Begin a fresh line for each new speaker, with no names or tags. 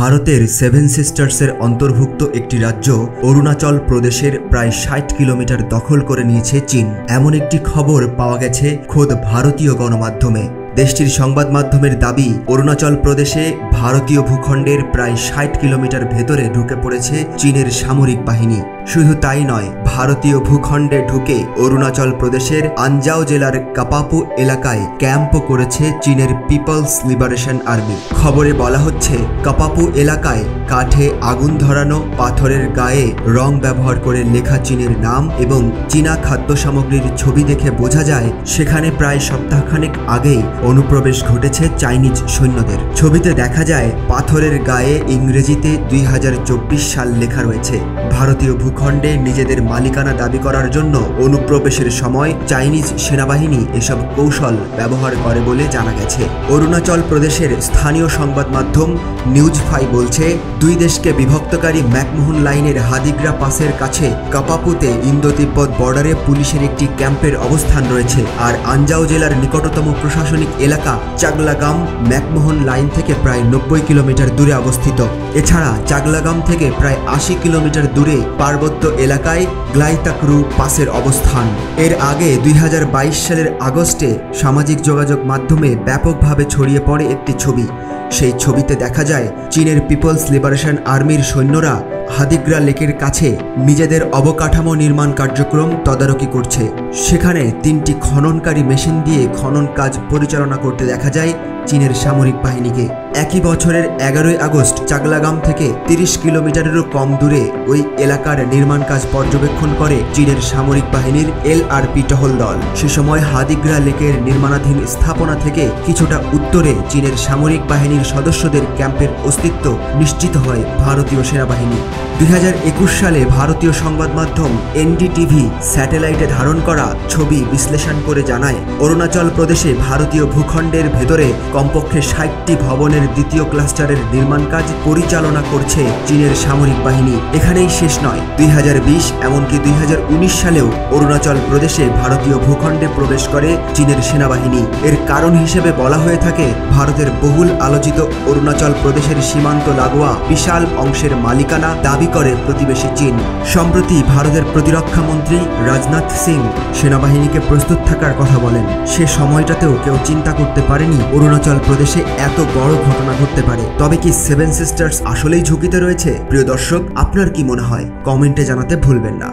ভারতের সেভেন সিস্টার্সের অন্তর্ভুক্ত একটি রাজ্য অরুণাচল প্রদেশের প্রায় ৬০ কিলোমিটার দখল করে নিয়েছে চীন। এমন একটি খবর পাওয়া গেছে খোদ ভারতীয় গণমাধ্যমে। দেশটির সংবাদ মাধ্যমের দাবি, অরুণাচল প্রদেশে ভারতীয় ভূখণ্ডের প্রায় ৬০ কিলোমিটার ভেতরে ঢুকে পড়েছে চীনের সামরিক বাহিনী। শুধু তাই নয়, ভারতীয় ভূখণ্ডে ঢুকে অরুণাচল প্রদেশের আনজাও জেলার কাপাপু এলাকায় ক্যাম্পও করেছে চীনের পিপলস লিবারেশন আর্মি। খবরে বলা হচ্ছে, কাপাপু এলাকায় কাঠে আগুন ধরানো, পাথরের গায়ে রং ব্যবহার করে লেখা চীনের নাম এবং চীনা খাদ্য সামগ্রীর ছবি দেখে বোঝা যায় সেখানে প্রায় সপ্তাহখানেক আগেই অনুপ্রবেশ ঘটেছে চাইনিজ সৈন্যদের। ছবিতে দেখা যায় পাথরের গায়ে ইংরেজিতে ২০২৪ সাল লেখা রয়েছে। ভারতীয় ভূখণ্ডে নিজেদের মালিকানা দাবি করার জন্য অনুপ্রবেশের সময় চাইনিজ সেনাবাহিনী এসব কৌশল ব্যবহার করে বলে জানা গেছে। অরুণাচল প্রদেশের স্থানীয় সংবাদ মাধ্যম নিউজ 5 বলছে, দুই দেশকে বিভক্তকারী ম্যাকমোহন লাইনের হাদিগ্রা পাসের কাছে কাপাপুতে ইন্দো তিব্বত বর্ডারে পুলিশের একটি ক্যাম্পের অবস্থান রয়েছে। আর আনজাও জেলার নিকটতম প্রশাসনিক এলাকা চাগলাগাম ম্যাকমোহন লাইন থেকে প্রায় ৯০ কিলোমিটার দূরে অবস্থিত। এছাড়া চাগলাগাম থেকে প্রায় ৮০ কিলোমিটার দূরে পার্বত্য এলাকায় গ্লাইতাকরু পাসের অবস্থান। এর আগে ২০২২ সালের আগস্টে সামাজিক যোগাযোগ মাধ্যমে ব্যাপকভাবে ছড়িয়ে পড়ে একটি ছবি। সেই ছবিতে দেখা যায় চীনের পিপলস লিবারেশন আর্মির সৈন্যরা হাদিগ্রা লেকের কাছে নিজেদের অবকাঠামো নির্মাণ কার্যক্রম তদারকি করছে। সেখানে ৩টি খননকারী মেশিন দিয়ে খনন কাজ পরিচালনা করতে দেখা যায় চীনের সামরিক বাহিনীকে। একই বছরের ১১ই আগস্ট চাগলাগাম থেকে ৩০ কিলোমিটারেরও কম দূরে ওই এলাকার নির্মাণ কাজ পর্যবেক্ষণ করে চীনের সামরিক বাহিনীর LRP টহল দল। সে সময় হাদিগ্রা লেকের নির্মাণাধীন স্থাপনা থেকে কিছুটা উত্তরে চীনের সামরিক বাহিনীর সদস্যদের ক্যাম্পের অস্তিত্ব নিশ্চিত হয় ভারতীয় সেনাবাহিনী। ২০২১ সালে ভারতীয় সংবাদ মাধ্যম NDTV স্যাটেলাইটে ধারণ করা ছবি বিশ্লেষণ করে জানায়, অরুণাচল প্রদেশে ভারতীয় ভূখণ্ডের ভেতরে কমপক্ষে ৬০টি ভবনের দ্বিতীয় ক্লাস্টারের নির্মাণ কাজ পরিচালনা করছে চীনের সামরিক বাহিনী। এখানেই শেষ নয়, ২০২০ এমনকি ২০১৯ সালেও অরুণাচল প্রদেশে ভারতীয় ভূখণ্ডে প্রবেশ করে চীনের সেনাবাহিনী। এর কারণ হিসেবে বলা হয়ে থাকে, ভারতের বহুল আলোচিত অরুণাচল প্রদেশের সীমান্ত লাগোয়া বিশাল অংশের মালিকানা দাবি করে প্রতিবেশী চীন। সম্প্রতি ভারতের প্রতিরক্ষা মন্ত্রী রাজনাথ সিং সেনাবাহিনীকে প্রস্তুত থাকার কথা বলেন। সে সময়টাতেও কেউ চিন্তা করতে পারেনি অরুণাচল প্রদেশে এত বড় ঘটনা ঘটতে পারে। তবে কি সেভেন সিস্টার্স আসলেই ঝুঁকিতে রয়েছে? প্রিয় দর্শক, আপনার কি মনে হয়? কমেন্টে জানাতে ভুলবেন না।